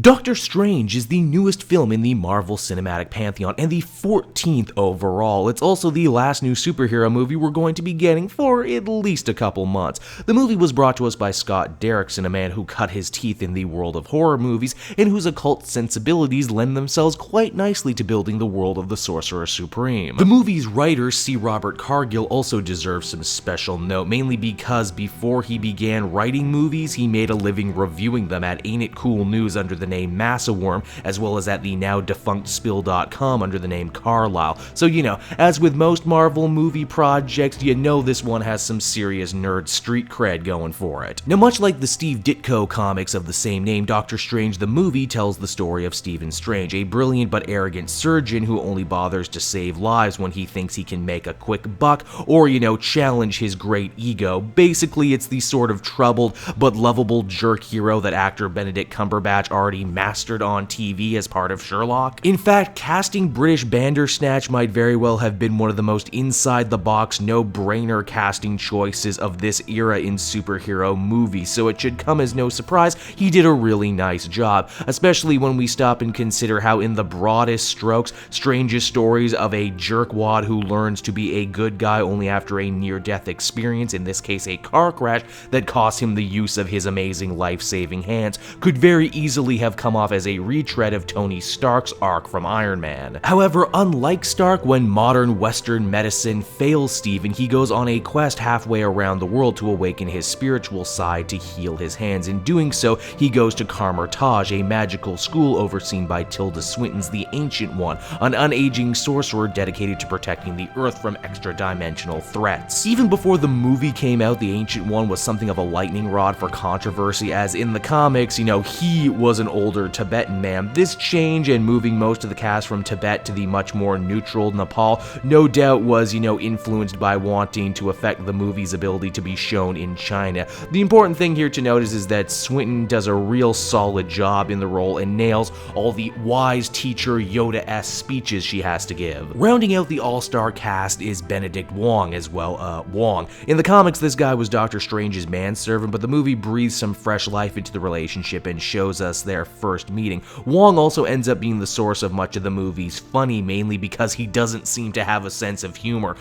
Doctor Strange is the newest film in the Marvel Cinematic Pantheon and the 14th overall. It's also the last new superhero movie we're going to be getting for at least a couple months. The movie was brought to us by Scott Derrickson, a man who cut his teeth in the world of horror movies and whose occult sensibilities lend themselves quite nicely to building the world of the Sorcerer Supreme. The movie's writer, C. Robert Cargill, also deserves some special note, mainly because before he began writing movies, he made a living reviewing them at Ain't It Cool News under the name Massaworm, as well as at the now defunct Spill.com under the name Carlisle. So, as with most Marvel movie projects, this one has some serious nerd street cred going for it. Now, much like the Steve Ditko comics of the same name, Doctor Strange the movie tells the story of Stephen Strange, a brilliant but arrogant surgeon who only bothers to save lives when he thinks he can make a quick buck or, challenge his great ego. Basically, it's the sort of troubled but lovable jerk hero that actor Benedict Cumberbatch already mastered on TV as part of Sherlock. In fact, casting British Bandersnatch might very well have been one of the most inside-the-box, no-brainer casting choices of this era in superhero movies, so it should come as no surprise he did a really nice job, especially when we stop and consider how in the broadest strokes, Strange's stories of a jerkwad who learns to be a good guy only after a near-death experience, in this case a car crash that cost him the use of his amazing life-saving hands, could very easily have come off as a retread of Tony Stark's arc from Iron Man. However, unlike Stark, when modern Western medicine fails Stephen, he goes on a quest halfway around the world to awaken his spiritual side to heal his hands. In doing so, he goes to Carmertage, a magical school overseen by Tilda Swinton's the Ancient One, an unaging sorcerer dedicated to protecting the Earth from extra-dimensional threats. Even before the movie came out, the Ancient One was something of a lightning rod for controversy, as in the comics, he was an older Tibetan man. This change and moving most of the cast from Tibet to the much more neutral Nepal no doubt was, influenced by wanting to affect the movie's ability to be shown in China. The important thing here to notice is that Swinton does a real solid job in the role and nails all the wise teacher Yoda-esque speeches she has to give. Rounding out the all-star cast is Benedict Wong as well. Wong. In the comics, this guy was Doctor Strange's manservant, but the movie breathes some fresh life into the relationship and shows us their first meeting. Wong also ends up being the source of much of the movie's funny, mainly because he doesn't seem to have a sense of humor,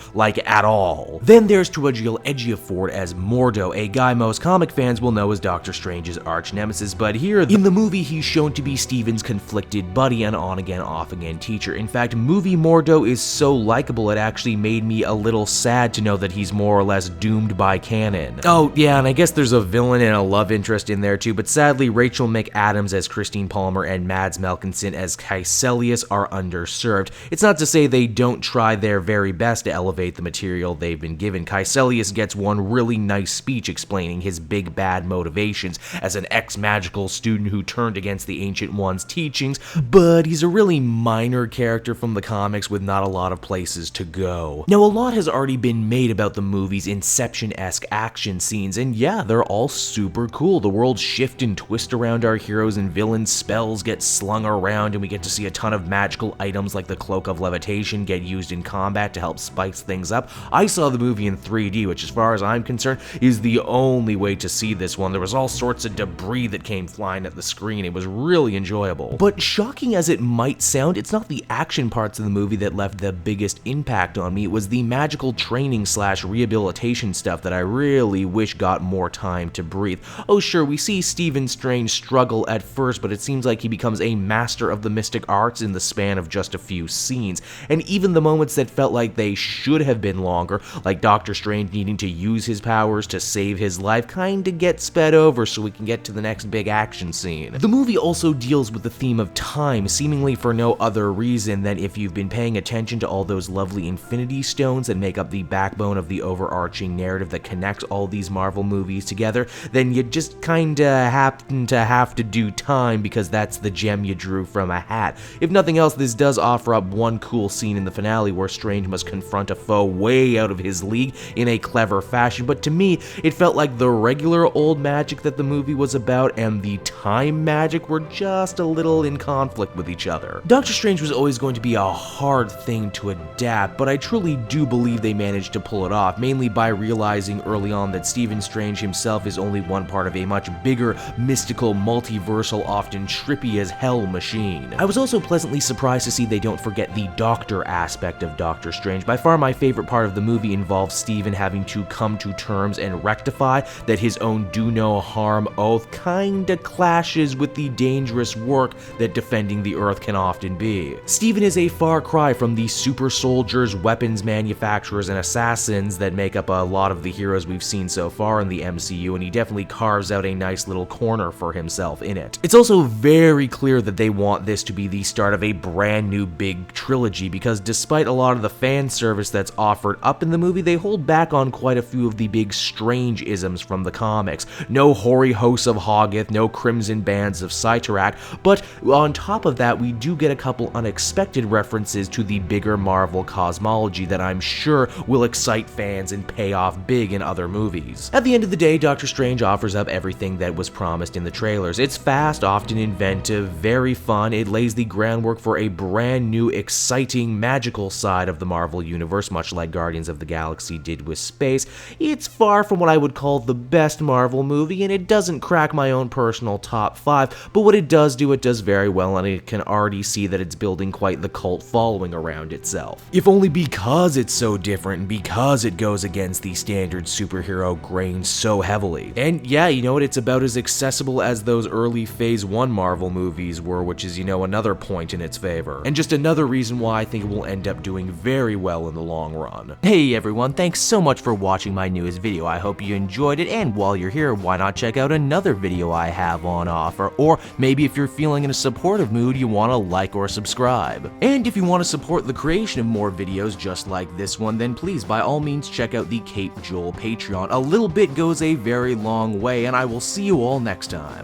at all. Then there's Tawajil Ejiofor as Mordo, a guy most comic fans will know as Doctor Strange's arch nemesis, but here in the movie he's shown to be Stephen's conflicted buddy and on-again, off-again teacher. In fact, movie Mordo is so likable it actually made me a little sad to know that he's more or less doomed by canon. Oh yeah, and I guess there's a villain and a love interest in there too, but sadly Rachel McAdams as Christine Palmer and Mads Mikkelsen as Kaecilius are underserved. It's not to say they don't try their very best to elevate the material they've been given. Kaecilius gets one really nice speech explaining his big bad motivations as an ex-magical student who turned against the Ancient One's teachings, but he's a really minor character from the comics with not a lot of places to go. Now, a lot has already been made about the movie's Inception-esque action scenes, and yeah, they're all super cool. The worlds shift and twist around our heroes and villains, spells get slung around, and we get to see a ton of magical items like the Cloak of Levitation get used in combat to help spice things up. I saw the movie in 3D, which as far as I'm concerned is the only way to see this one. There was all sorts of debris that came flying at the screen. It was really enjoyable. But shocking as it might sound, it's not the action parts of the movie that left the biggest impact on me. It was the magical training / rehabilitation stuff that I really wish got more time to breathe. Oh sure, we see Stephen Strange struggle at first, but it seems like he becomes a master of the mystic arts in the span of just a few scenes. And even the moments that felt like they should have been longer, like Doctor Strange needing to use his powers to save his life, kinda get sped over so we can get to the next big action scene. The movie also deals with the theme of time, seemingly for no other reason than if you've been paying attention to all those lovely Infinity Stones that make up the backbone of the overarching narrative that connects all these Marvel movies together, then you just kinda happen to have to do time because that's the gem you drew from a hat. If nothing else, this does offer up one cool scene in the finale where Strange must confront a foe way out of his league in a clever fashion, but to me, it felt like the regular old magic that the movie was about and the time magic were just a little in conflict with each other. Doctor Strange was always going to be a hard thing to adapt, but I truly do believe they managed to pull it off, mainly by realizing early on that Stephen Strange himself is only one part of a much bigger, mystical, multiversal often trippy as hell machine. I was also pleasantly surprised to see they don't forget the doctor aspect of Doctor Strange. By far my favorite part of the movie involves Stephen having to come to terms and rectify that his own do no harm oath kinda clashes with the dangerous work that defending the Earth can often be. Stephen is a far cry from the super soldiers, weapons manufacturers, and assassins that make up a lot of the heroes we've seen so far in the MCU, and he definitely carves out a nice little corner for himself in it. It's also very clear that they want this to be the start of a brand new big trilogy, because despite a lot of the fan service that's offered up in the movie, they hold back on quite a few of the big Strange-isms from the comics. No hoary hosts of Hoggoth, no crimson bands of Cyttorak, but on top of that, we do get a couple unexpected references to the bigger Marvel cosmology that I'm sure will excite fans and pay off big in other movies. At the end of the day, Doctor Strange offers up everything that was promised in the trailers. It's fast, often inventive, very fun. It lays the groundwork for a brand new, exciting, magical side of the Marvel Universe, much like Guardians of the Galaxy did with space. It's far from what I would call the best Marvel movie, and it doesn't crack my own personal top 5, but what it does do, it does very well, and I can already see that it's building quite the cult following around itself. If only because it's so different and because it goes against the standard superhero grain so heavily. And yeah, you know what, it's about as accessible as those early Phase 1 Marvel movies were, which is, you know, another point in its favor. And just another reason why I think it will end up doing very well in the long run. Hey everyone, thanks so much for watching my newest video. I hope you enjoyed it, and while you're here, why not check out another video I have on offer, or maybe if you're feeling in a supportive mood, you want to like or subscribe. And if you want to support the creation of more videos just like this one, then please by all means check out the Cape Joel Patreon. A little bit goes a very long way, and I will see you all next time.